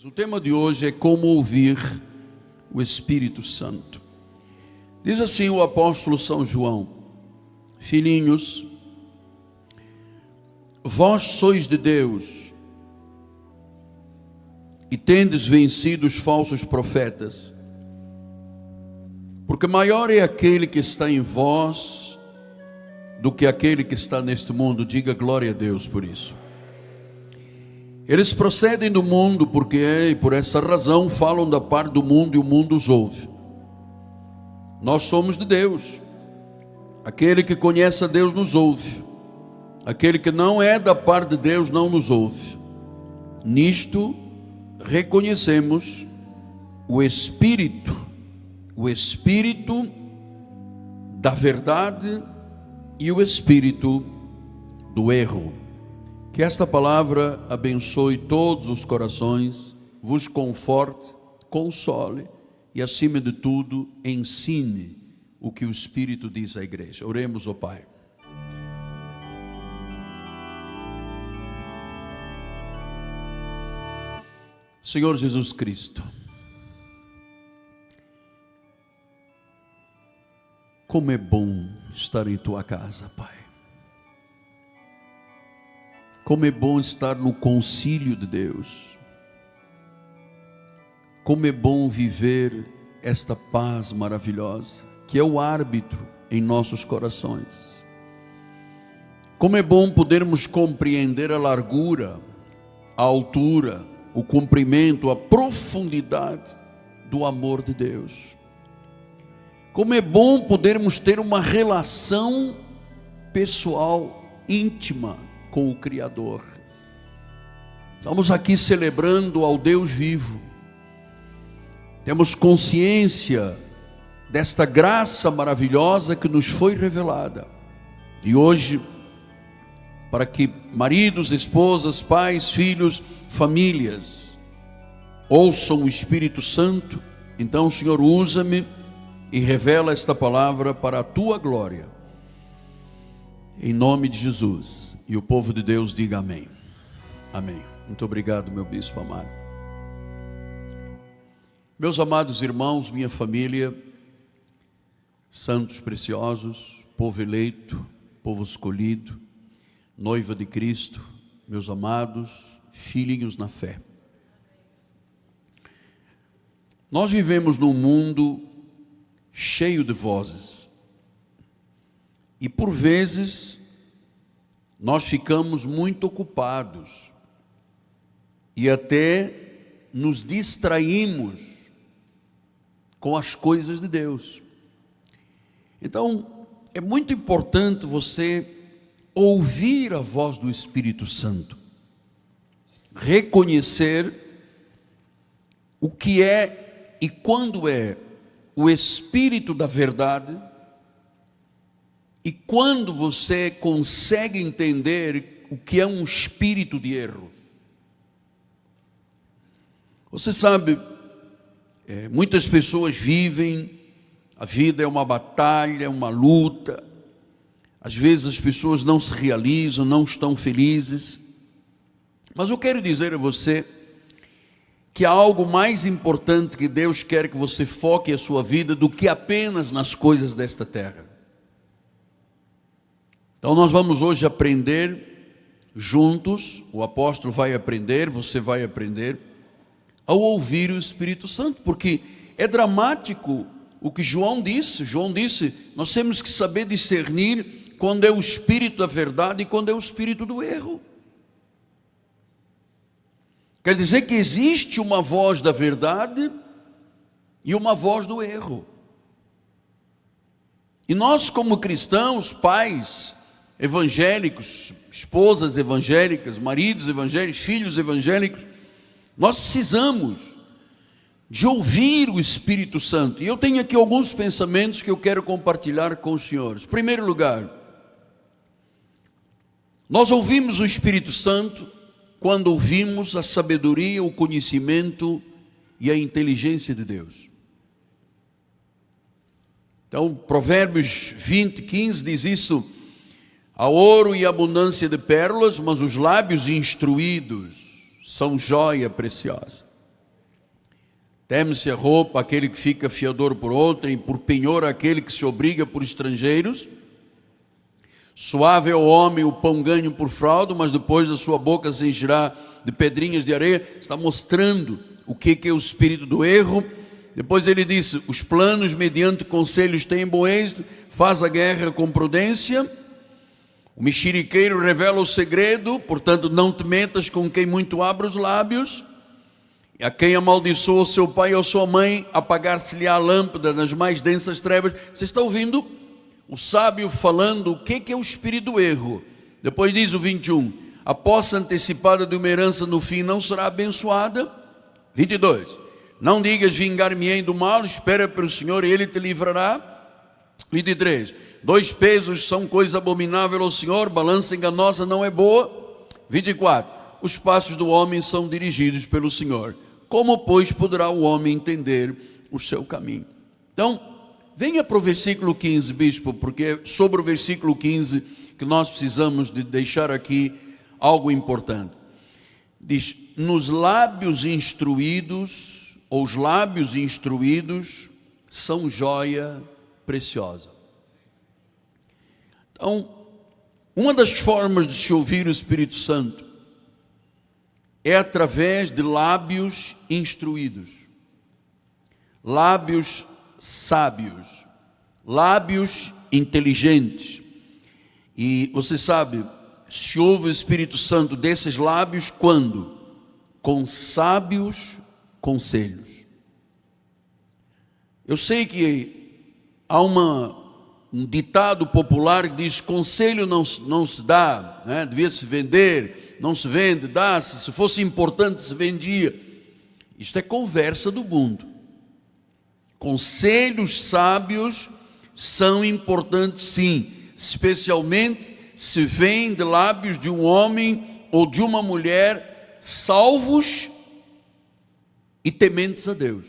O tema de hoje é como ouvir o Espírito Santo. Diz assim o apóstolo São João: filhinhos, vós sois de Deus e tendes vencido os falsos profetas, porque maior é aquele que está em vós do que aquele que está neste mundo. Diga glória a Deus por isso. Eles procedem do mundo porque, por essa razão, falam da parte do mundo e o mundo os ouve. Nós somos de Deus. Aquele que conhece a Deus nos ouve. Aquele que não é da parte de Deus não nos ouve. Nisto reconhecemos o Espírito da verdade e o espírito do erro. Que esta palavra abençoe todos os corações, vos conforte, console e, acima de tudo, ensine o que o Espírito diz à igreja. Oremos ao Pai. Senhor Jesus Cristo, como é bom estar em Tua casa, Pai. Como é bom estar no concílio de Deus. Como é bom viver esta paz maravilhosa, que é o árbitro em nossos corações. Como é bom podermos compreender a largura, a altura, o comprimento, a profundidade do amor de Deus. Como é bom podermos ter uma relação pessoal, íntima, com o Criador. Estamos aqui celebrando ao Deus vivo. Temos consciência desta graça maravilhosa que nos foi revelada. E hoje, para que maridos, esposas, pais, filhos, famílias ouçam o Espírito Santo, então, Senhor, usa-me e revela esta palavra para a Tua glória. Em nome de Jesus. E o povo de Deus diga amém. Amém. Muito obrigado, meu bispo amado. Meus amados irmãos, minha família, santos preciosos, povo eleito, povo escolhido, noiva de Cristo, meus amados, filhinhos na fé. Nós vivemos num mundo cheio de vozes. E por vezes nós ficamos muito ocupados e até nos distraímos com as coisas de Deus. Então, é muito importante você ouvir a voz do Espírito Santo, reconhecer o que é e quando é o Espírito da verdade. E quando você consegue entender o que é um espírito de erro. Você sabe, muitas pessoas vivem, a vida é uma batalha, é uma luta. Às vezes as pessoas não se realizam, não estão felizes. Mas eu quero dizer a você que há algo mais importante que Deus quer que você foque a sua vida do que apenas nas coisas desta terra. Então nós vamos hoje aprender juntos, o apóstolo vai aprender, você vai aprender, ao ouvir o Espírito Santo, porque é dramático o que João disse. João disse, nós temos que saber discernir quando é o Espírito da verdade e quando é o Espírito do erro. Quer dizer que existe uma voz da verdade e uma voz do erro. E nós, como cristãos, pais evangélicos, esposas evangélicas, maridos evangélicos, filhos evangélicos, nós precisamos de ouvir o Espírito Santo. E eu tenho aqui alguns pensamentos que eu quero compartilhar com os senhores. Em primeiro lugar, nós ouvimos o Espírito Santo quando ouvimos a sabedoria, o conhecimento e a inteligência de Deus. Então, Provérbios 20:15 diz isso: há ouro e abundância de pérolas, mas os lábios instruídos são joia preciosa. Teme-se a roupa aquele que fica fiador por outrem, por penhor aquele que se obriga por estrangeiros. Suave é o homem o pão ganho por fraude, mas depois da sua boca se encherá de pedrinhas de areia. Está mostrando o que é o espírito do erro. Depois ele disse: os planos mediante conselhos têm bom êxito, faz a guerra com prudência. O mexeriqueiro revela o segredo, portanto não te metas com quem muito abre os lábios. E a quem amaldiçoa o seu pai ou sua mãe, apagar-se-lhe a lâmpada nas mais densas trevas. Você está ouvindo o sábio falando o que é o espírito do erro? Depois diz o 21, a posse antecipada de uma herança no fim não será abençoada. 22, não digas vingar-me-ei do mal, espera pelo Senhor e Ele te livrará. 23, 2 pesos são coisa abominável ao Senhor, balança enganosa não é boa. 24, os passos do homem são dirigidos pelo Senhor. Como, pois, poderá o homem entender o seu caminho? Então, venha para o versículo 15, bispo, porque é sobre o versículo 15 que nós precisamos de deixar aqui algo importante. Diz, nos lábios instruídos, ou os lábios instruídos, são joia preciosa. Então, uma das formas de se ouvir o Espírito Santo é através de lábios instruídos, lábios sábios, lábios inteligentes. E você sabe, se ouve o Espírito Santo desses lábios quando? Com sábios conselhos. Eu sei que há um ditado popular que diz: conselho não se dá, né? Devia se vender. Não se vende, dá-se, se fosse importante se vendia. Isto é conversa do mundo. Conselhos sábios são importantes sim, especialmente se vêm de lábios de um homem ou de uma mulher salvos e tementes a Deus.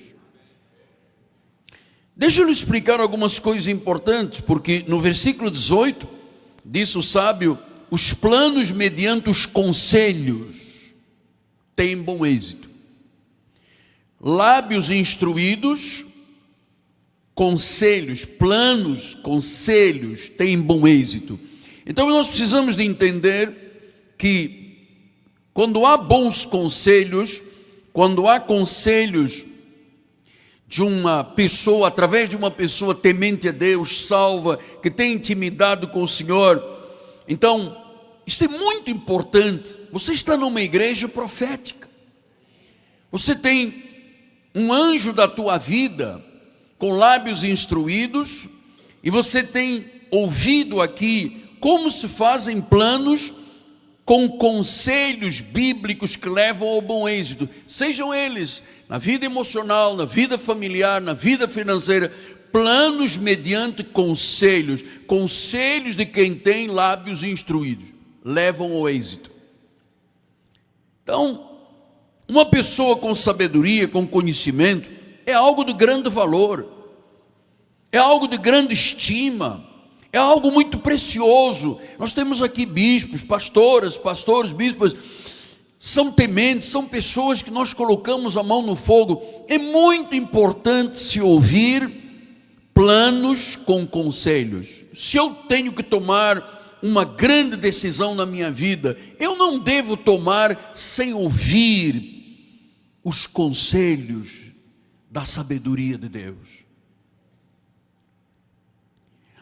Deixa eu lhe explicar algumas coisas importantes, porque no versículo 18, disse o sábio, os planos mediante os conselhos têm bom êxito. Lábios instruídos, conselhos, planos, conselhos têm bom êxito. Então nós precisamos de entender que quando há bons conselhos, quando há conselhos de uma pessoa, através de uma pessoa temente a Deus, salva, que tem intimidade com o Senhor, então, isso é muito importante. Você está numa igreja profética. Você tem um anjo da tua vida com lábios instruídos e você tem ouvido aqui como se fazem planos com conselhos bíblicos que levam ao bom êxito. Sejam eles na vida emocional, na vida familiar, na vida financeira, planos mediante conselhos, conselhos de quem tem lábios instruídos, levam ao êxito. Então, uma pessoa com sabedoria, com conhecimento, é algo de grande valor, é algo de grande estima, é algo muito precioso. Nós temos aqui bispos, pastores, bispas, são tementes, são pessoas que nós colocamos a mão no fogo. É muito importante se ouvir planos com conselhos. Se eu tenho que tomar uma grande decisão na minha vida, eu não devo tomar sem ouvir os conselhos da sabedoria de Deus.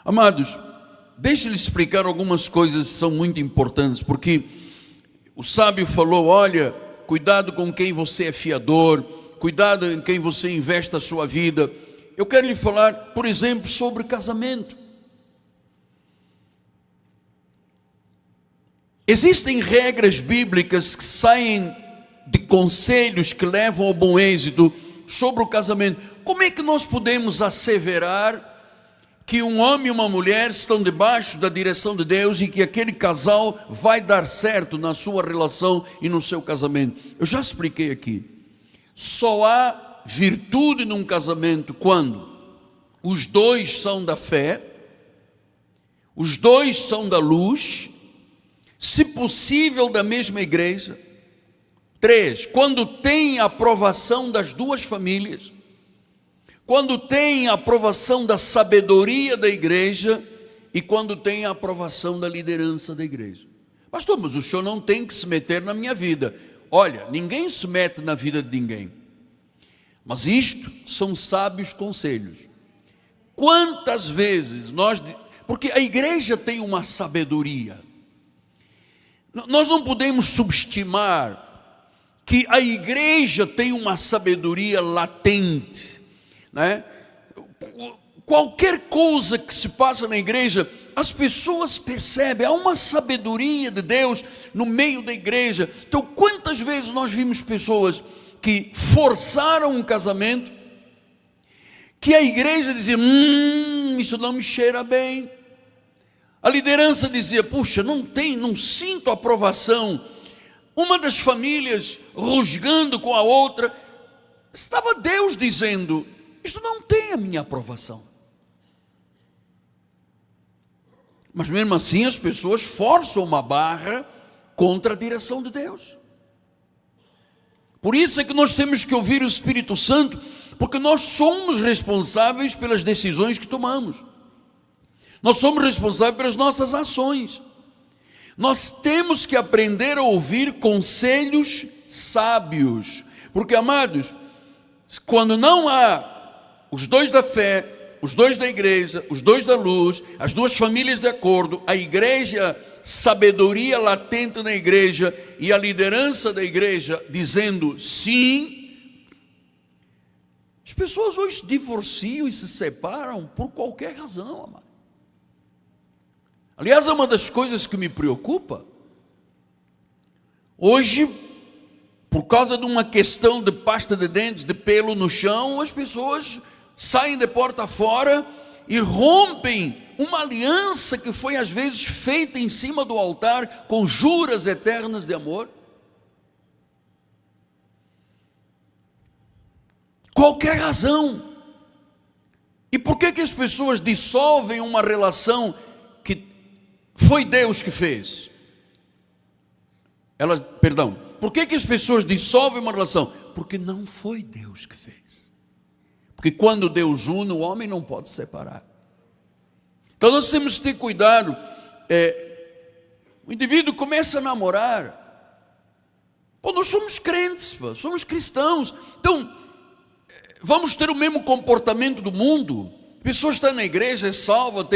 Amados, deixa eu lhe explicar algumas coisas que são muito importantes, porque o sábio falou, olha, cuidado com quem você é fiador, cuidado em quem você investe a sua vida. Eu quero lhe falar, por exemplo, sobre casamento. Existem regras bíblicas que saem de conselhos que levam ao bom êxito sobre o casamento. Como é que nós podemos asseverar que um homem e uma mulher estão debaixo da direção de Deus e que aquele casal vai dar certo na sua relação e no seu casamento? Eu já expliquei aqui. Só há virtude num casamento quando os dois são da fé, os dois são da luz, se possível da mesma igreja, 3, quando tem a aprovação das duas famílias, quando tem a aprovação da sabedoria da igreja e quando tem a aprovação da liderança da igreja. Pastor, mas o senhor não tem que se meter na minha vida. Olha, ninguém se mete na vida de ninguém. Mas isto são sábios conselhos. Quantas vezes porque a igreja tem uma sabedoria. Nós não podemos subestimar que a igreja tem uma sabedoria latente, né? Qualquer coisa que se passa na igreja, as pessoas percebem, há uma sabedoria de Deus no meio da igreja. Então, quantas vezes nós vimos pessoas que forçaram um casamento, que a igreja dizia, isso não me cheira bem. A liderança dizia, puxa, não sinto aprovação. Uma das famílias rusgando com a outra, estava Deus dizendo, isto não tem a minha aprovação. Mas mesmo assim as pessoas forçam uma barra contra a direção de Deus. Por isso é que nós temos que ouvir o Espírito Santo, porque nós somos responsáveis pelas decisões que tomamos. Nós somos responsáveis pelas nossas ações. Nós temos que aprender a ouvir conselhos sábios. Porque, amados, quando não há os dois da fé, os dois da igreja, os dois da luz, as duas famílias de acordo, a igreja, sabedoria latente na igreja e a liderança da igreja dizendo sim, as pessoas hoje se divorciam e se separam por qualquer razão, amado. Aliás, é uma das coisas que me preocupa. Hoje, por causa de uma questão de pasta de dentes, de pelo no chão, as pessoas saem de porta fora e rompem uma aliança que foi às vezes feita em cima do altar com juras eternas de amor. Qualquer razão. E por que as pessoas dissolvem uma relação que foi Deus que fez? Por que as pessoas dissolvem uma relação? Porque não foi Deus que fez. Porque quando Deus une, o homem não pode separar. Então nós temos que ter cuidado. O indivíduo começa a namorar. Nós somos crentes, somos cristãos. Então, vamos ter o mesmo comportamento do mundo. A pessoa está na igreja, é salva,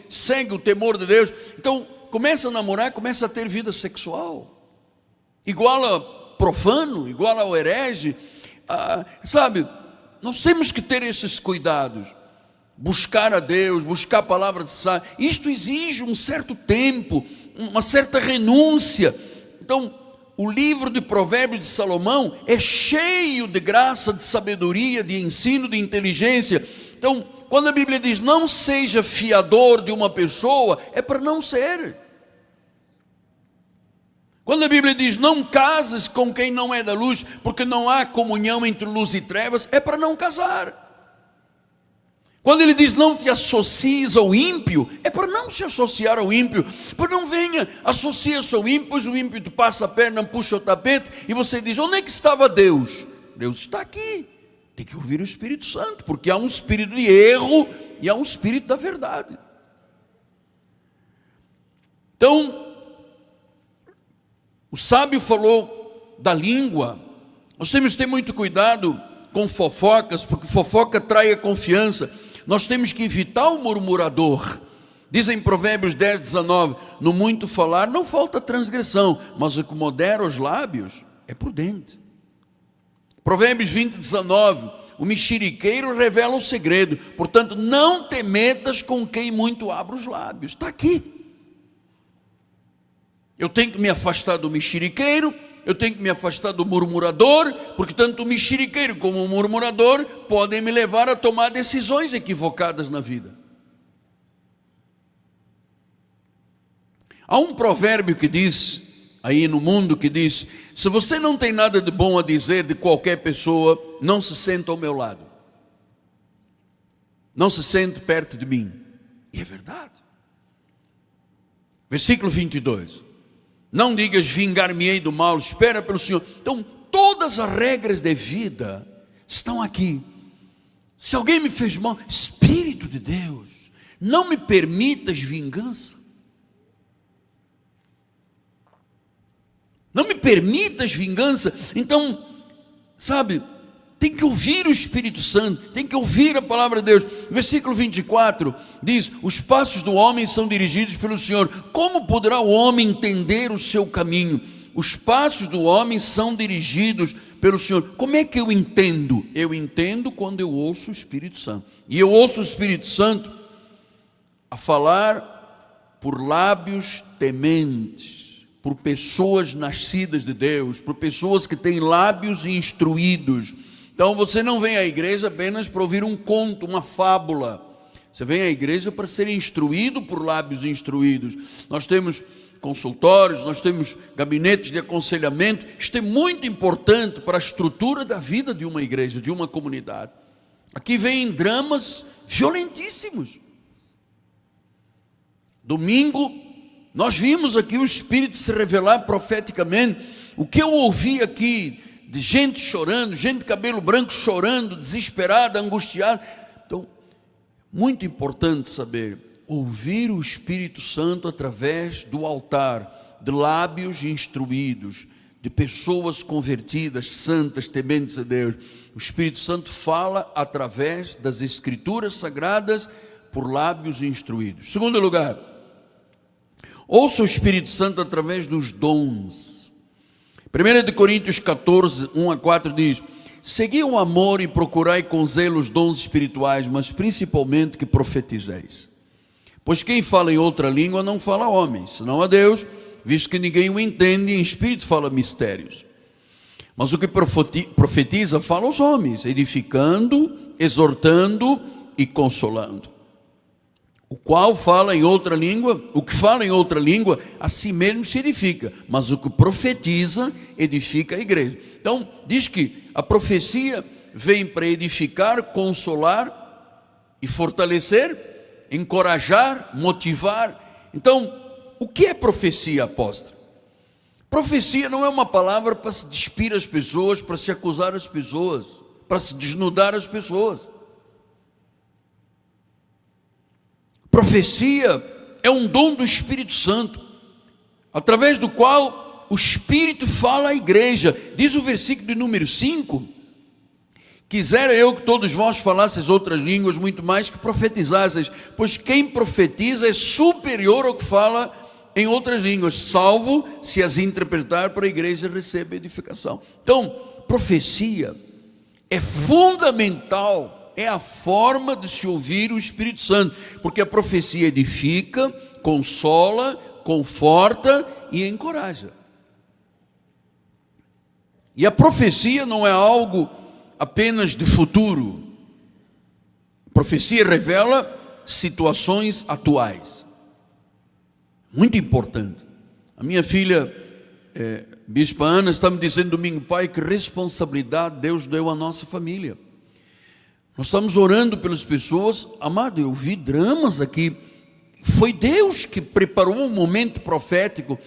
segue o temor de Deus. Então, começa a namorar, começa a ter vida sexual. Igual a profano, igual ao herege. Sabe, nós temos que ter esses cuidados. Buscar a Deus, buscar a palavra de Sá. Isto exige um certo tempo, uma certa renúncia. Então, o livro de Provérbios de Salomão é cheio de graça, de sabedoria, de ensino, de inteligência. Então, quando a Bíblia diz não seja fiador de uma pessoa, é para não ser. Quando a Bíblia diz não cases com quem não é da luz, porque não há comunhão entre luz e trevas, é para não casar. Quando ele diz não te associes ao ímpio, é para não se associar ao ímpio. Para não venha, associa-se ao ímpio, pois o ímpio te passa a perna, puxa o tapete, e você diz, onde é que estava Deus? Deus está aqui. Tem que ouvir o Espírito Santo, porque há um espírito de erro e há um espírito da verdade. Então, o sábio falou da língua. Nós temos que ter muito cuidado com fofocas, porque fofoca trai a confiança. Nós temos que evitar o murmurador. Diz em Provérbios 10, 19, no muito falar não falta transgressão, mas o que modera os lábios é prudente. Provérbios 20, 19, o mexeriqueiro revela o segredo, portanto não te metas com quem muito abre os lábios. Está aqui. Eu tenho que me afastar do mexeriqueiro, eu tenho que me afastar do murmurador, porque tanto o mexeriqueiro como o murmurador podem me levar a tomar decisões equivocadas na vida. Há um provérbio que diz, aí no mundo, que diz, se você não tem nada de bom a dizer de qualquer pessoa, não se sente ao meu lado. Não se sente perto de mim. E é verdade. Versículo 22. Não digas vingar-me-ei do mal, espera pelo Senhor. Então, todas as regras de vida estão aqui. Se alguém me fez mal, Espírito de Deus, não me permitas vingança. Não me permitas vingança. Então, sabe, tem que ouvir o Espírito Santo, tem que ouvir a palavra de Deus. Versículo 24 diz: os passos do homem são dirigidos pelo Senhor. Como poderá o homem entender o seu caminho? Os passos do homem são dirigidos pelo Senhor. Como é que eu entendo? Eu entendo quando eu ouço o Espírito Santo. E eu ouço o Espírito Santo a falar por lábios tementes, por pessoas nascidas de Deus, por pessoas que têm lábios instruídos. Então você não vem à igreja apenas para ouvir um conto, uma fábula. Você vem à igreja para ser instruído por lábios instruídos. Nós temos consultórios, nós temos gabinetes de aconselhamento. Isto é muito importante para a estrutura da vida de uma igreja, de uma comunidade. Aqui vêm dramas violentíssimos. Domingo, nós vimos aqui o Espírito se revelar profeticamente. O que eu ouvi aqui de gente chorando, gente de cabelo branco chorando, desesperada, angustiada. Então, muito importante saber, ouvir o Espírito Santo através do altar, de lábios instruídos, de pessoas convertidas, santas, tementes a Deus. O Espírito Santo fala através das Escrituras Sagradas, por lábios instruídos. Segundo lugar, ouça o Espírito Santo através dos dons. 1 Coríntios 14, 1 a 4 diz: segui o amor e procurai com zelo os dons espirituais, mas principalmente que profetizeis. Pois quem fala em outra língua não fala a homens, senão a Deus, visto que ninguém o entende, e em espírito fala mistérios. Mas o que profetiza fala aos homens, edificando, exortando e consolando. O qual fala em outra língua, o que fala em outra língua, a si mesmo se edifica, mas o que profetiza, edifica a igreja. Então, diz que a profecia vem para edificar, consolar e fortalecer, encorajar, motivar. Então, o que é profecia, apóstolo? Profecia não é uma palavra para se despir as pessoas, para se acusar as pessoas, para se desnudar as pessoas. Profecia é um dom do Espírito Santo, através do qual o Espírito fala à igreja. Diz o versículo de número 5: quisera eu que todos vós falasseis outras línguas, muito mais que profetizasseis, pois quem profetiza é superior ao que fala em outras línguas, salvo se as interpretar, para a igreja receber edificação. Então, profecia é fundamental, é a forma de se ouvir o Espírito Santo, porque a profecia edifica, consola, conforta e encoraja. E a profecia não é algo apenas de futuro. A profecia revela situações atuais. Muito importante. A minha filha, Bispa Ana, está me dizendo domingo: pai, que responsabilidade Deus deu à nossa família. Nós estamos orando pelas pessoas. Amado, eu vi dramas aqui. Foi Deus que preparou um momento profético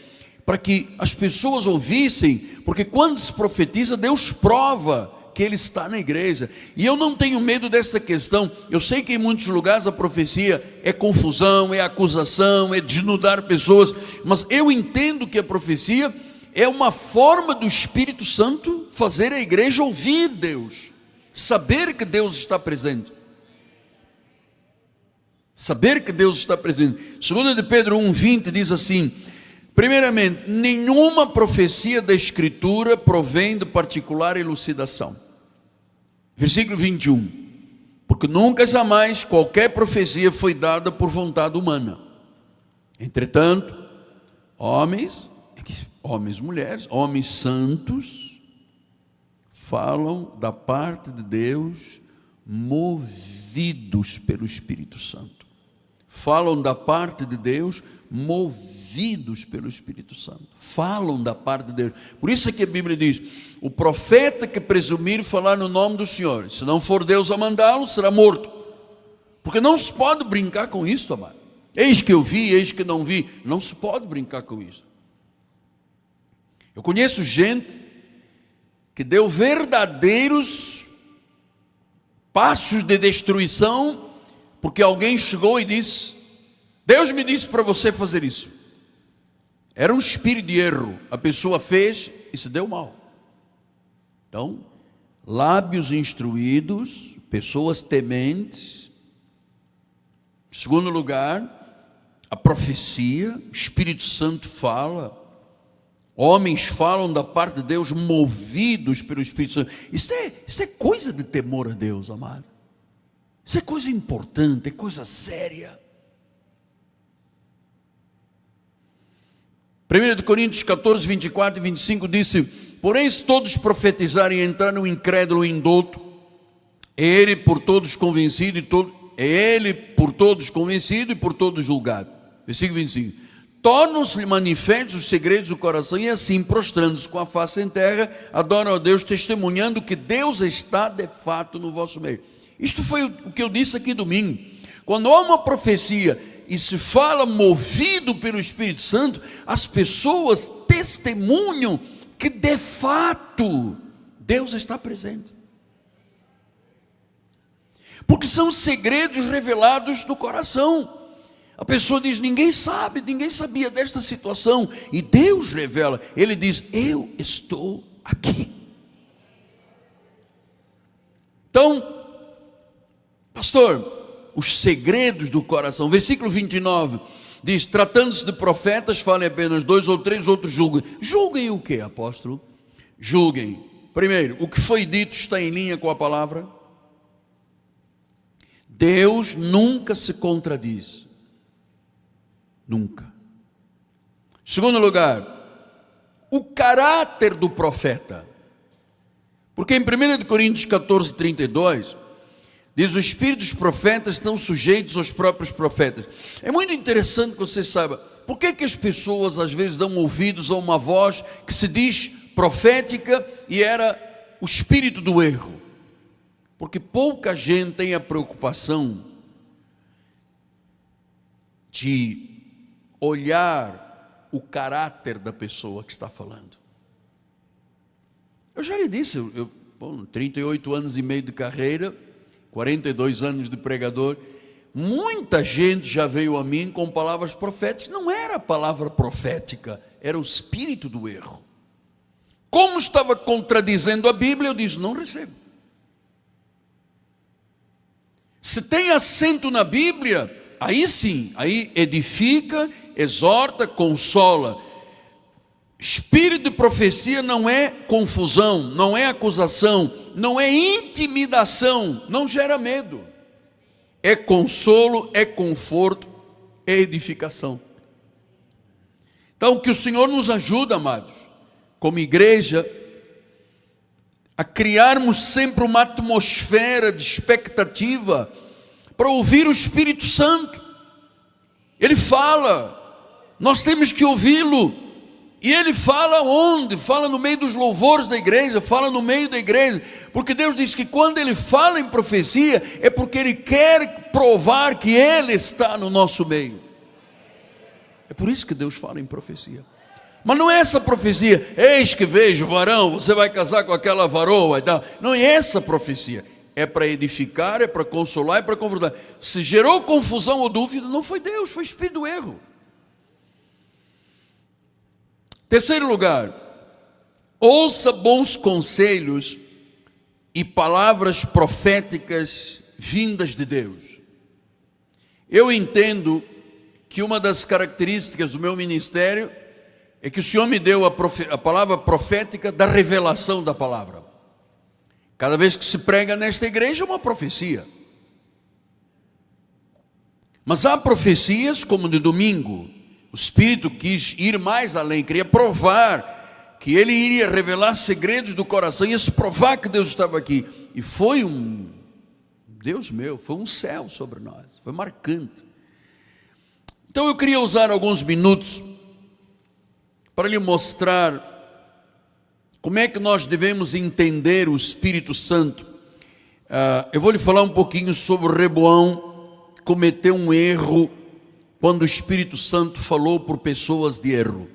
para que as pessoas ouvissem, porque quando se profetiza, Deus prova que Ele está na igreja. E eu não tenho medo dessa questão. Eu sei que em muitos lugares a profecia é confusão, é acusação, é desnudar pessoas, mas eu entendo que a profecia é uma forma do Espírito Santo fazer a igreja ouvir Deus, saber que Deus está presente. Saber que Deus está presente. 2 de Pedro 1,20 diz assim: primeiramente, nenhuma profecia da Escritura provém de particular elucidação. Versículo 21: porque nunca jamais qualquer profecia foi dada por vontade humana. Entretanto, homens, mulheres, homens santos, falam da parte de Deus, movidos pelo Espírito Santo. Falam da parte de Deus, movidos pelo Espírito Santo. Falam da parte de Deus. Por isso é que a Bíblia diz: o profeta que presumir falar no nome do Senhor, se não for Deus a mandá-lo, será morto. Porque não se pode brincar com isso, amado. Eis que eu vi, eis que não vi. Não se pode brincar com isso. Eu conheço gente que deu verdadeiros passos de destruição, porque alguém chegou e disse: Deus me disse para você fazer isso. Era um espírito de erro, a pessoa fez e se deu mal. Então, lábios instruídos, pessoas tementes. Em segundo lugar, a profecia, o Espírito Santo fala. Homens falam da parte de Deus, movidos pelo Espírito Santo. Isso é coisa de temor a Deus, amado. Isso é coisa importante, é coisa séria. 1 Coríntios 14, 24 e 25 disse: porém, se todos profetizarem e entrar no incrédulo indulto, é ele por todos convencido e por todos julgado. Versículo 25: tornam-se manifestos os segredos do coração, e assim, prostrando-se com a face em terra, adoram a Deus, testemunhando que Deus está de fato no vosso meio. Isto foi o que eu disse aqui domingo. Quando há uma profecia e se fala movido pelo Espírito Santo, as pessoas testemunham que de fato Deus está presente. Porque são segredos revelados do coração. A pessoa diz: ninguém sabe, ninguém sabia desta situação, e Deus revela. Ele diz: eu estou aqui. Então, pastor, os segredos do coração. Versículo 29 diz: tratando-se de profetas, falem apenas 2 ou 3, outros julguem. Julguem o que, apóstolo? Julguem, primeiro, o que foi dito está em linha com a palavra. Deus nunca se contradiz. Nunca. Segundo lugar, o caráter do profeta. Porque em 1 Coríntios 14, 32, diz: os espíritos dos profetas estão sujeitos aos próprios profetas. É muito interessante que você saiba, por que as pessoas às vezes dão ouvidos a uma voz que se diz profética e era o espírito do erro? Porque pouca gente tem a preocupação de olhar o caráter da pessoa que está falando. Eu já lhe disse, 38 anos e meio de carreira, 42 anos de pregador, muita gente já veio a mim com palavras proféticas. Não era a palavra profética, era o espírito do erro. Como estava contradizendo a Bíblia, eu disse: não recebo. Se tem assento na Bíblia, aí sim, aí edifica, exorta, consola. Espírito de profecia não é confusão, não é acusação, não é intimidação, não gera medo. É consolo, é conforto, é edificação. Então, que o Senhor nos ajude, amados, como igreja, a criarmos sempre uma atmosfera de expectativa para ouvir o Espírito Santo. Ele fala, nós temos que ouvi-lo. E ele fala onde? Fala no meio dos louvores da igreja, fala no meio da igreja, porque Deus diz que quando ele fala em profecia, é porque ele quer provar que ele está no nosso meio. É por isso que Deus fala em profecia. Mas não é essa profecia: eis que vejo varão, você vai casar com aquela varoa e tal. Não é essa profecia. É para edificar, é para consolar, é para confrontar. Se gerou confusão ou dúvida, não foi Deus, foi o espírito do erro. Terceiro lugar, ouça bons conselhos e palavras proféticas vindas de Deus. Eu entendo que uma das características do meu ministério é que o Senhor me deu a palavra profética da revelação da palavra. Cada vez que se prega nesta igreja é uma profecia. Mas há profecias como de domingo. O Espírito quis ir mais além, queria provar que ele iria revelar segredos do coração, ia se provar que Deus estava aqui. E foi Deus meu, foi um céu sobre nós, foi marcante. Então eu queria usar alguns minutos para lhe mostrar como é que nós devemos entender o Espírito Santo. Eu vou lhe falar um pouquinho sobre Reboão, cometeu um erro quando o Espírito Santo falou por pessoas de erro.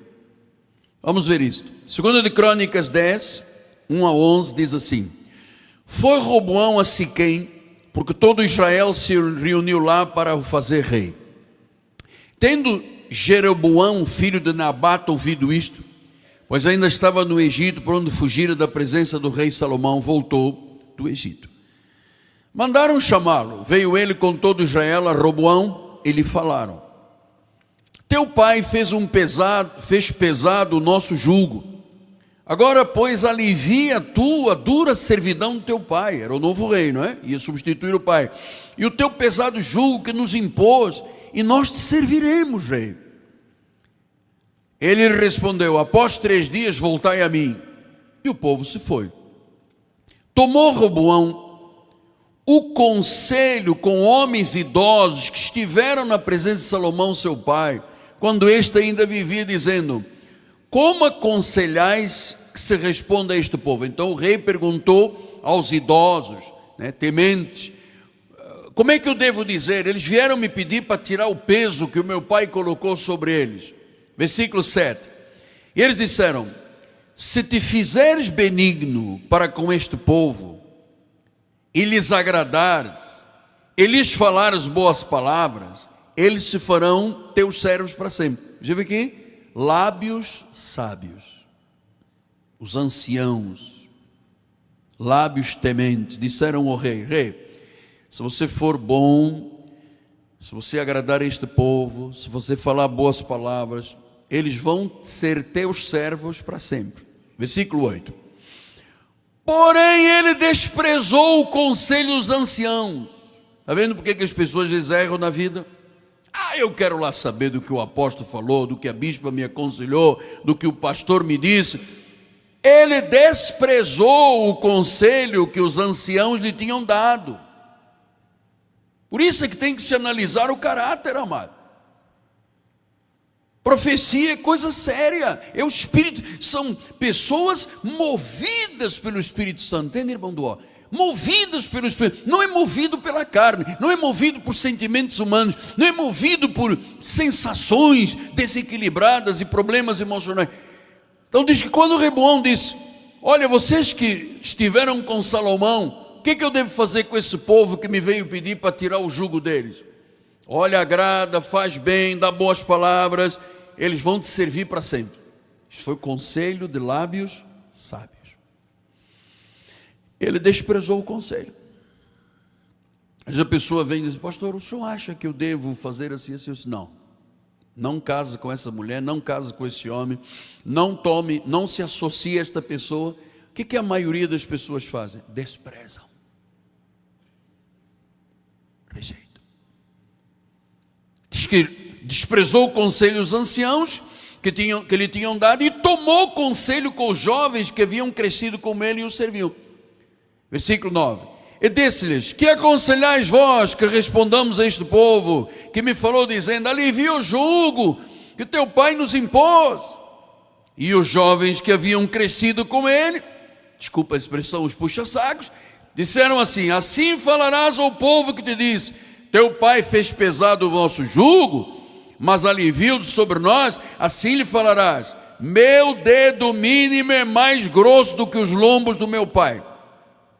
Vamos ver isto. 2 de Crônicas 10, 1 a 11, diz assim: Foi Roboão a Siquém, porque todo Israel se reuniu lá para o fazer rei. Tendo Jeroboão, filho de Nabate, ouvido isto, pois ainda estava no Egito, por onde fugira da presença do rei Salomão, voltou do Egito. Mandaram chamá-lo. Veio ele com todo Israel a Roboão e lhe falaram: Teu pai fez pesado o nosso jugo. Agora, pois, alivia tu a dura servidão do teu pai. Era o novo rei, não é? Ia substituir o pai. E o teu pesado jugo que nos impôs, e nós te serviremos, rei. Ele respondeu: Após 3 dias voltai a mim. E o povo se foi. Tomou Roboão o conselho com homens idosos que estiveram na presença de Salomão, seu pai, quando este ainda vivia, dizendo: Como aconselhais que se responda a este povo? Então o rei perguntou aos idosos, tementes: Como é que eu devo dizer? Eles vieram me pedir para tirar o peso que o meu pai colocou sobre eles. Versículo 7. E eles disseram: Se te fizeres benigno para com este povo, e lhes agradares, e lhes falares boas palavras, eles se farão teus servos para sempre. Já viu aqui? Lábios sábios, os anciãos, lábios tementes, disseram ao rei: Rei, se você for bom, se você agradar este povo, se você falar boas palavras, eles vão ser teus servos para sempre. Versículo 8. Porém ele desprezou o conselho dos anciãos. Está vendo por que as pessoas às vezes erram na vida? Eu quero lá saber do que o apóstolo falou, do que a bispa me aconselhou, do que o pastor me disse. Ele desprezou o conselho que os anciãos lhe tinham dado. Por isso é que tem que se analisar o caráter, amado. Profecia é coisa séria, é o Espírito, são pessoas movidas pelo Espírito Santo, entende, irmão do ó? Movidas pelo Espírito, não é movido pela carne, não é movido por sentimentos humanos, não é movido por sensações desequilibradas e problemas emocionais. Então diz que quando Roboão disse: Olha, vocês que estiveram com Salomão, o que eu devo fazer com esse povo que me veio pedir para tirar o jugo deles? Olha, agrada, faz bem, dá boas palavras, eles vão te servir para sempre. Isso foi o conselho de lábios sábios. Ele desprezou o conselho. Mas a pessoa vem e diz: Pastor, o senhor acha que eu devo fazer assim, assim? Eu disse: não case com essa mulher, não case com esse homem, não tome, não se associe a esta pessoa. O que a maioria das pessoas fazem? Desprezam, rejeitam. Diz que desprezou o conselho dos anciãos que lhe tinham dado e tomou conselho com os jovens que haviam crescido com ele e o serviam. Versículo 9. E disse-lhes: Que aconselhais vós que respondamos a este povo que me falou dizendo: Alivia o jugo que teu pai nos impôs? E os jovens que haviam crescido com ele, desculpa a expressão, os puxa-sacos, disseram assim: Assim falarás ao povo que te diz: Teu pai fez pesado o nosso jugo, mas alivia-o sobre nós. Assim lhe falarás: Meu dedo mínimo é mais grosso do que os lombos do meu pai.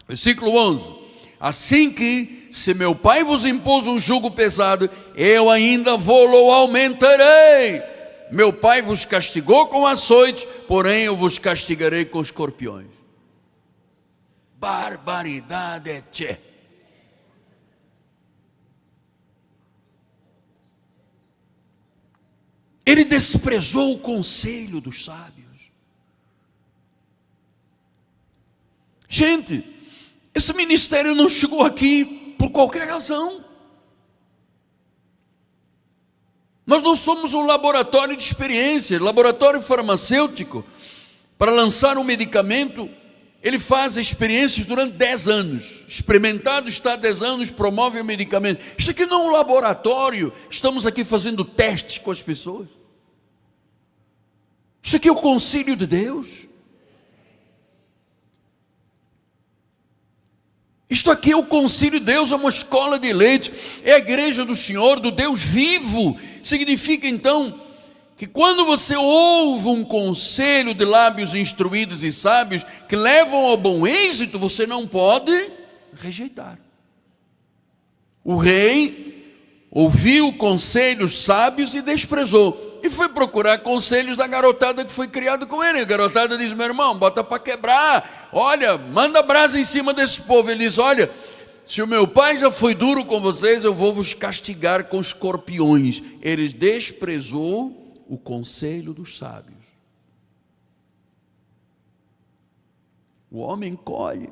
Versículo 11. Assim que, se meu pai vos impôs um jugo pesado, eu ainda vou-lo aumentarei. Meu pai vos castigou com açoites, porém eu vos castigarei com escorpiões. Barbaridade, tchê. Ele desprezou o conselho dos sábios. Gente, esse ministério não chegou aqui por qualquer razão. Nós não somos um laboratório de experiência, laboratório farmacêutico. Para lançar um medicamento, ele faz experiências durante 10 anos. Experimentado está há 10 anos, promove o medicamento. Isto aqui não é um laboratório, estamos aqui fazendo testes com as pessoas. Isto aqui é o concílio de Deus. Isto aqui é o concílio de Deus, é uma escola de elite, é a igreja do Senhor, do Deus vivo. Significa então que quando você ouve um conselho de lábios instruídos e sábios que levam ao bom êxito, você não pode rejeitar. O rei ouviu conselhos sábios e desprezou, e foi procurar conselhos da garotada que foi criada com ele. A garotada diz: meu irmão, bota para quebrar, olha, manda brasa em cima desse povo. Ele diz: olha, se o meu pai já foi duro com vocês, eu vou vos castigar com escorpiões. Ele desprezou o conselho dos sábios. O homem colhe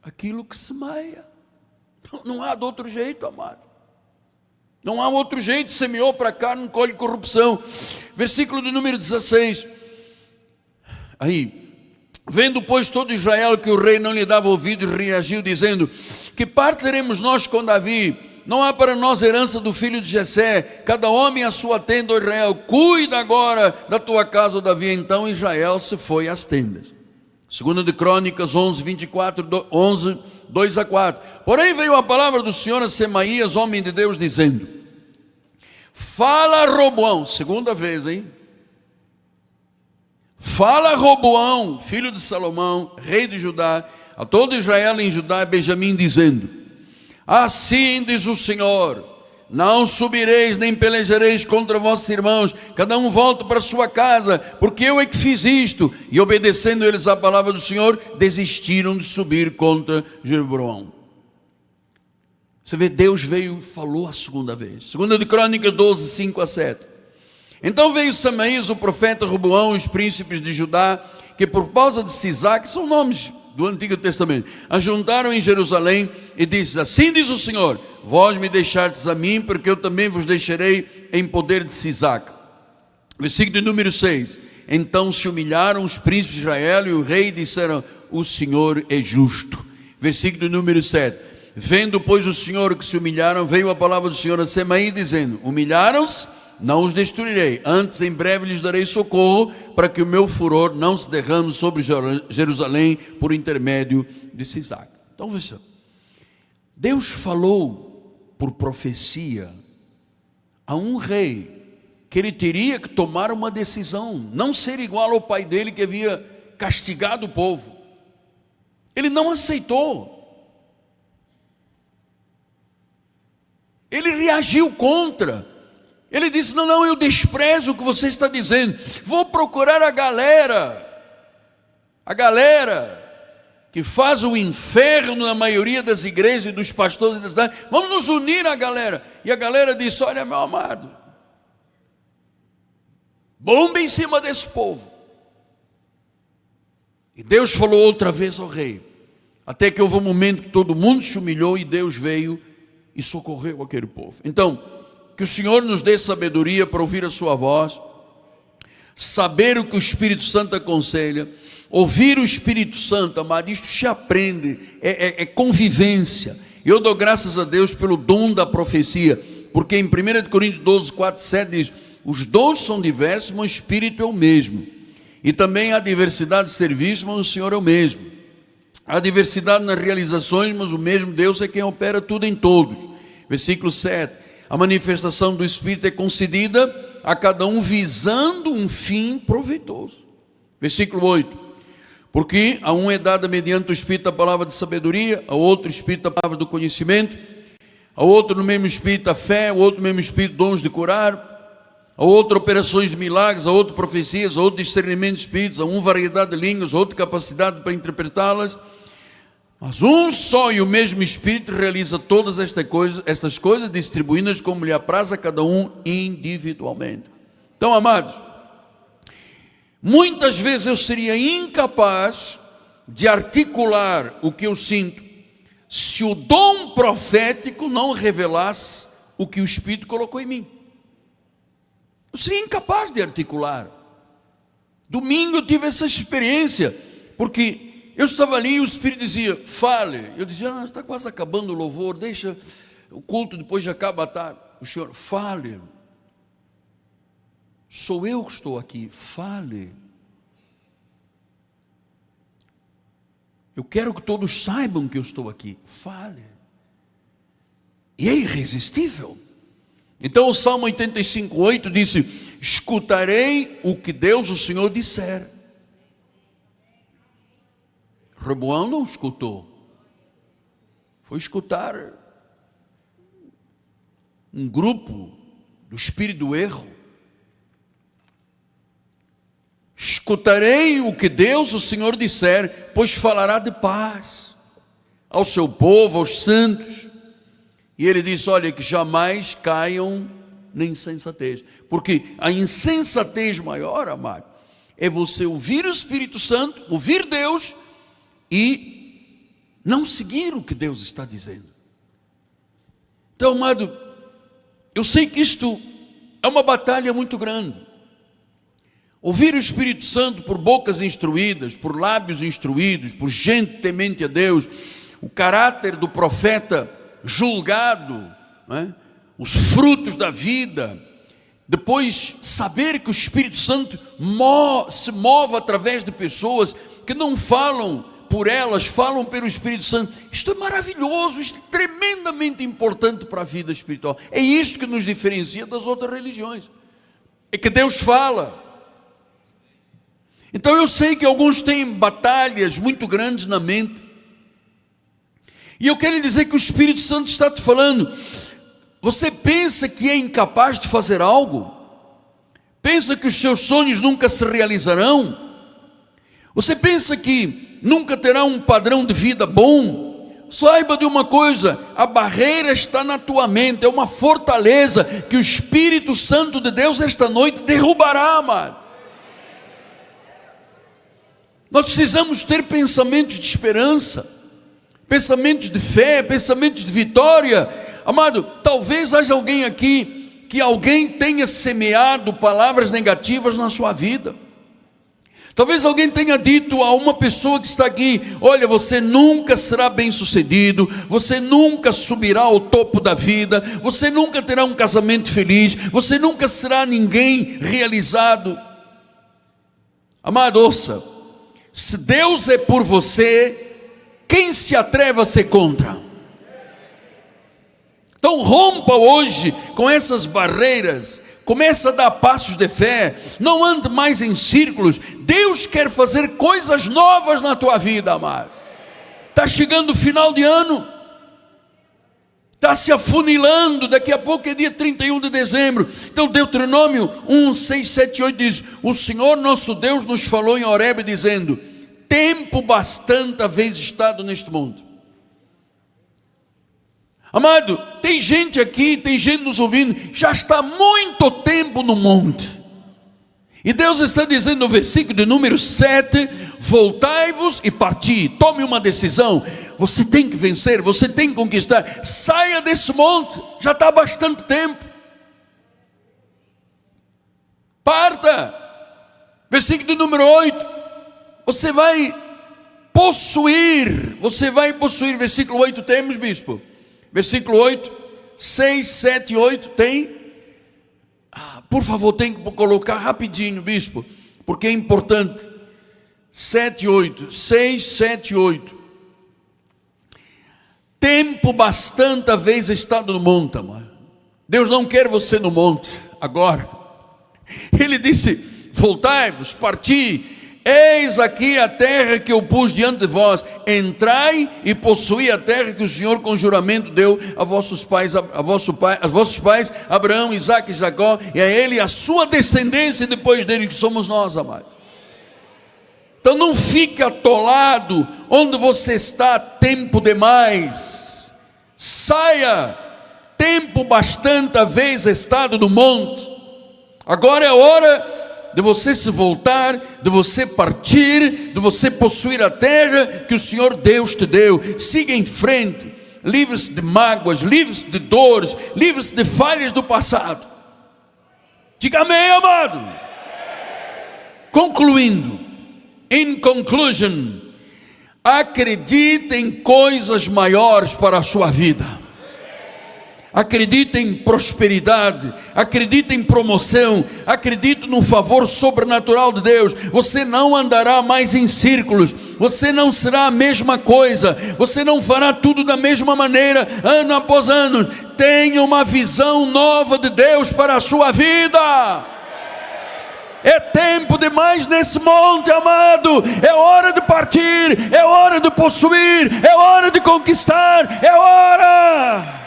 aquilo que semeia. Não há de outro jeito, amado. Não há outro jeito. Semeou para cá, não colhe corrupção. Versículo de número 16. Aí: vendo, pois, todo Israel que o rei não lhe dava ouvido, reagiu, dizendo: que parte teremos nós com Davi? Não há para nós herança do filho de Jessé, cada homem a sua tenda, ó Israel. Cuida agora da tua casa, ó Davi. Então Israel se foi às tendas. 2 de Crônicas 11, 24, 11, 2 a 4. Porém veio a palavra do Senhor a Semaías, homem de Deus, dizendo: fala a Roboão, segunda vez, hein? Fala a Roboão, filho de Salomão, rei de Judá, a todo Israel em Judá e Benjamim, dizendo: assim diz o Senhor, não subireis nem pelejareis contra vossos irmãos, cada um volta para sua casa, porque eu é que fiz isto. E obedecendo eles à palavra do Senhor, desistiram de subir contra Jeroboão. Você vê, Deus veio e falou a segunda vez. 2 de Crônicas 12, 5 a 7. Então veio Semaías, o profeta, Roboão, os príncipes de Judá, que por causa de Sisaque, são nomes do Antigo Testamento, ajuntaram em Jerusalém e disse: assim diz o Senhor, vós me deixastes a mim, porque eu também vos deixarei em poder de Sisaque. Versículo de número 6. Então se humilharam os príncipes de Israel e o rei disseram: o Senhor é justo. Versículo de número 7. Vendo, pois, o Senhor que se humilharam, veio a palavra do Senhor a Semaías, dizendo: humilharam-se, não os destruirei, antes em breve lhes darei socorro, para que o meu furor não se derrame sobre Jerusalém por intermédio de Sisaque. Então veja, Deus falou por profecia a um rei que ele teria que tomar uma decisão, não ser igual ao pai dele que havia castigado o povo. Ele não aceitou. Ele reagiu contra. Ele disse: não, eu desprezo o que você está dizendo. Vou procurar a galera que faz o inferno na maioria das igrejas e dos pastores da cidade. Vamos nos unir à galera. E a galera disse: olha, meu amado, bomba em cima desse povo. E Deus falou outra vez ao rei, até que houve um momento que todo mundo se humilhou e Deus veio e socorreu aquele povo. Então, que o Senhor nos dê sabedoria para ouvir a sua voz, saber o que o Espírito Santo aconselha, ouvir o Espírito Santo, amado. Isto se aprende, é convivência. Eu dou graças a Deus pelo dom da profecia, porque em 1 Coríntios 12, 4, 7 diz: os dons são diversos, mas o Espírito é o mesmo. E também há diversidade de serviços, mas o Senhor é o mesmo. Há diversidade nas realizações, mas o mesmo Deus é quem opera tudo em todos. Versículo 7. A manifestação do Espírito é concedida a cada um visando um fim proveitoso. Versículo 8. Porque a um é dada mediante o Espírito a palavra de sabedoria, a outro Espírito a palavra do conhecimento, a outro no mesmo Espírito a fé, a outro no mesmo Espírito dons de curar, a outro operações de milagres, a outro profecias, a outro discernimento de espíritos, a um variedade de línguas, a outro capacidade para interpretá-las. Mas um só e o mesmo Espírito realiza todas estas coisas, distribuindo-as como lhe apraz a cada um individualmente. Então, amados, muitas vezes eu seria incapaz de articular o que eu sinto se o dom profético não revelasse o que o Espírito colocou em mim. Eu seria incapaz de articular. Domingo eu tive essa experiência, porque eu estava ali e o Espírito dizia: fale. Eu dizia: está quase acabando o louvor, deixa o culto, depois já acaba a tarde. O Senhor: fale. Sou eu que estou aqui, fale. Eu quero que todos saibam que eu estou aqui, fale. E é irresistível. Então o Salmo 85:8 disse: escutarei o que Deus, o Senhor, disser. Roboão não escutou. Foi escutar um grupo do espírito do erro. Escutarei o que Deus, o Senhor, disser, pois falará de paz ao seu povo, aos santos. E ele diz, olha, que jamais caiam na insensatez. Porque a insensatez maior, amado, é você ouvir o Espírito Santo, ouvir Deus e não seguir o que Deus está dizendo. Então, amado, eu sei que isto é uma batalha muito grande. Ouvir o Espírito Santo por bocas instruídas, por lábios instruídos, por gente temente a Deus, o caráter do profeta julgado, não é? Os frutos da vida, depois saber que o Espírito Santo se move através de pessoas que não falam por elas, falam pelo Espírito Santo. Isto é maravilhoso, isto é tremendamente importante para a vida espiritual. É isto que nos diferencia das outras religiões, é que Deus fala. Então eu sei que alguns têm batalhas muito grandes na mente, e eu quero dizer que o Espírito Santo está te falando. Você pensa que é incapaz de fazer algo? Pensa que os seus sonhos nunca se realizarão? Você pensa que nunca terá um padrão de vida bom? Saiba de uma coisa, a barreira está na tua mente, é uma fortaleza que o Espírito Santo de Deus esta noite derrubará, amado. Nós precisamos ter pensamentos de esperança, pensamentos de fé, pensamentos de vitória. Amado, talvez haja alguém aqui, que alguém tenha semeado palavras negativas na sua vida. Talvez alguém tenha dito a uma pessoa que está aqui, olha, você nunca será bem sucedido, você nunca subirá ao topo da vida, você nunca terá um casamento feliz, você nunca será ninguém realizado. Amado, ouça, se Deus é por você, quem se atreve a ser contra? Então rompa hoje com essas barreiras, começa a dar passos de fé, não ande mais em círculos. Deus quer fazer coisas novas na tua vida, amado. Está chegando o final de ano, está se afunilando, daqui a pouco é dia 31 de dezembro. Então Deuteronômio 1, 6, 7 e 8 diz, o Senhor nosso Deus nos falou em Horebe dizendo, tempo bastante haveis estado neste mundo. Amado, tem gente aqui, tem gente nos ouvindo, já está muito tempo no monte. E Deus está dizendo no versículo de número 7, voltai-vos e parti, tome uma decisão. Você tem que vencer, você tem que conquistar. Saia desse monte, já está há bastante tempo. Parta. Versículo de número 8. Você vai possuir, versículo 8 temos, bispo? Versículo 8, 6, 7 e 8 tem? Por favor, tem que colocar rapidinho, bispo, porque é importante. 7 e 8, 6, 7 e 8. Tempo bastante haveis estado no monte, amado. Deus não quer você no monte agora. Ele disse, voltai-vos, parti. Eis aqui a terra que eu pus diante de vós, entrai e possuí a terra que o Senhor com juramento deu a vossos pais, Abraão, Isaque e Jacó, e a ele a sua descendência depois dele, que somos nós, amados. Então não fique atolado onde você está tempo demais. Saia, tempo bastante haveis estado no monte. Agora é a hora de você se voltar, de você partir, de você possuir a terra que o Senhor Deus te deu. Siga em frente, livre-se de mágoas, livre-se de dores, livre-se de falhas do passado. Diga amém, amado. Concluindo, in conclusion, acredite em coisas maiores para a sua vida. Acredite em prosperidade, acredite em promoção, acredite no favor sobrenatural de Deus. Você não andará mais em círculos, você não será a mesma coisa, você não fará tudo da mesma maneira, ano após ano. Tenha uma visão nova de Deus para a sua vida. É tempo demais nesse monte, amado. É hora de partir, é hora de possuir, é hora de conquistar, é hora.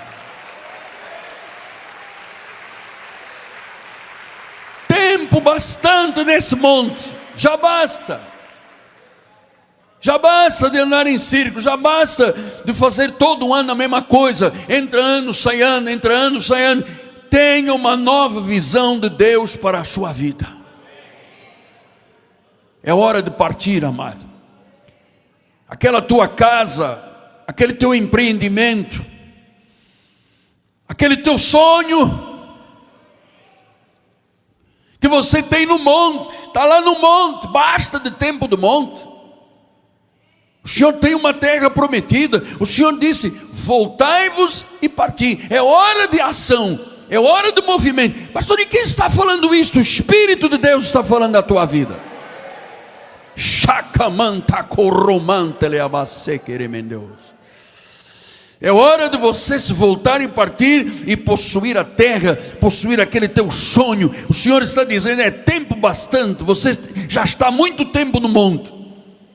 Tempo bastante nesse monte, já basta. Já basta de andar em círculo, já basta de fazer todo ano a mesma coisa. Entra ano, sai ano, entra ano, sai ano. Tenha uma nova visão de Deus para a sua vida. É hora de partir, amado. Aquela tua casa, aquele teu empreendimento, aquele teu sonho que você tem no monte, está lá no monte, basta de tempo do monte. O Senhor tem uma terra prometida. O Senhor disse: voltai-vos e parti. É hora de ação, é hora de movimento. Pastor, e quem está falando isso? O Espírito de Deus está falando da tua vida. É hora de você se voltar e partir e possuir a terra, possuir aquele teu sonho. O Senhor está dizendo: é tempo bastante. Você já está há muito tempo no monte,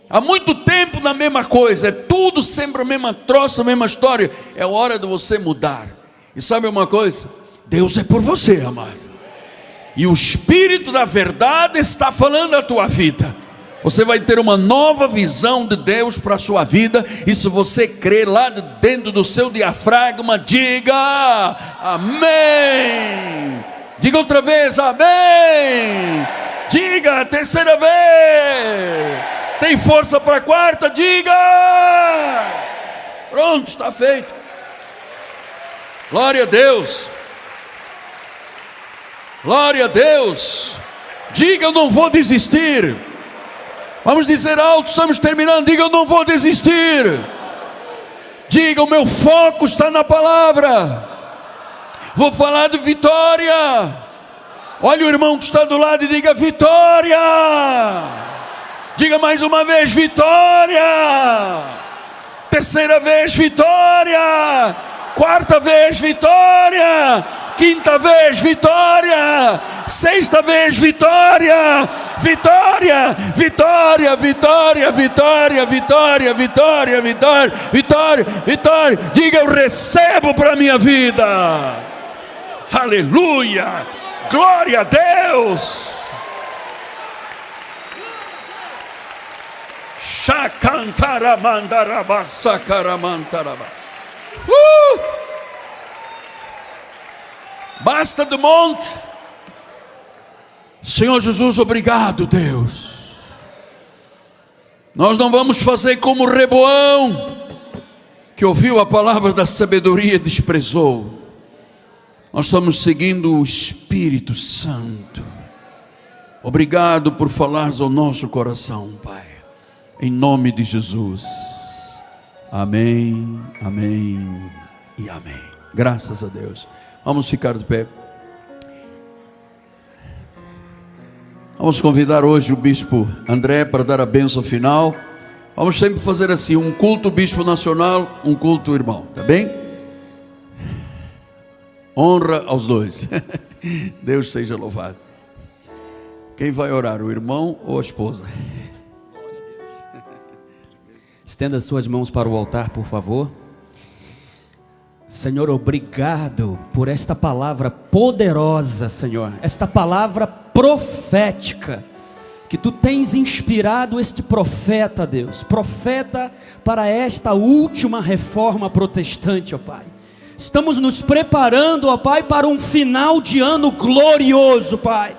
há muito tempo na mesma coisa, é tudo sempre a mesma troça, a mesma história. É hora de você mudar. E sabe uma coisa? Deus é por você, amado. E o Espírito da verdade está falando a tua vida. Você vai ter uma nova visão de Deus para a sua vida. E se você crer lá de dentro do seu diafragma, diga amém. Diga outra vez amém. Diga a terceira vez. Tem força para a quarta? Diga. Pronto, está feito. Glória a Deus. Glória a Deus. Diga: eu não vou desistir. Vamos dizer alto, estamos terminando. Diga: eu não vou desistir. Diga: o meu foco está na palavra. Vou falar de vitória. Olha o irmão que está do lado e diga: vitória. Diga mais uma vez: vitória. Terceira vez: vitória. Quarta vez: vitória. Quinta vez: vitória. Sexta vez: vitória. Vitória, vitória, vitória, vitória, vitória, vitória, vitória, vitória, vitória. Diga: eu recebo para a minha vida. Aleluia. Glória a Deus. Basta do monte. Senhor Jesus, obrigado, Deus. Nós não vamos fazer como Reboão, que ouviu a palavra da sabedoria e desprezou. Nós estamos seguindo o Espírito Santo. Obrigado por falares ao nosso coração, Pai. Em nome de Jesus. Amém, amém e amém. Graças a Deus. Vamos ficar de pé. Vamos convidar hoje o bispo André para dar a bênção final. Vamos sempre fazer assim: um culto bispo nacional, um culto irmão, tá bem? Honra aos dois. Deus seja louvado. Quem vai orar, o irmão ou a esposa? Estenda suas mãos para o altar, por favor. Senhor, obrigado por esta palavra poderosa, Senhor, esta palavra profética, que Tu tens inspirado este profeta, Deus, profeta para esta última reforma protestante, ó Pai. Estamos nos preparando, ó Pai, para um final de ano glorioso, Pai.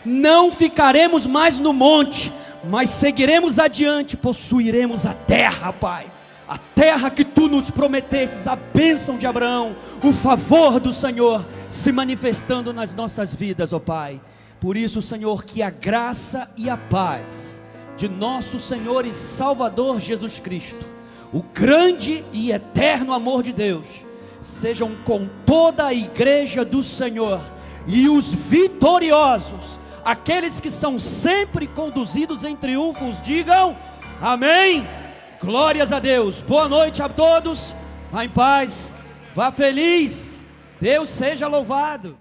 Não ficaremos mais no monte, mas seguiremos adiante, possuiremos a terra, Pai. A terra que Tu nos prometestes, a bênção de Abraão, o favor do Senhor se manifestando nas nossas vidas, ó Pai. Por isso, Senhor, que a graça e a paz de nosso Senhor e Salvador Jesus Cristo, o grande e eterno amor de Deus, sejam com toda a igreja do Senhor e os vitoriosos, aqueles que são sempre conduzidos em triunfos, digam amém. Glórias a Deus. Boa noite a todos. Vá em paz, vá feliz. Deus seja louvado.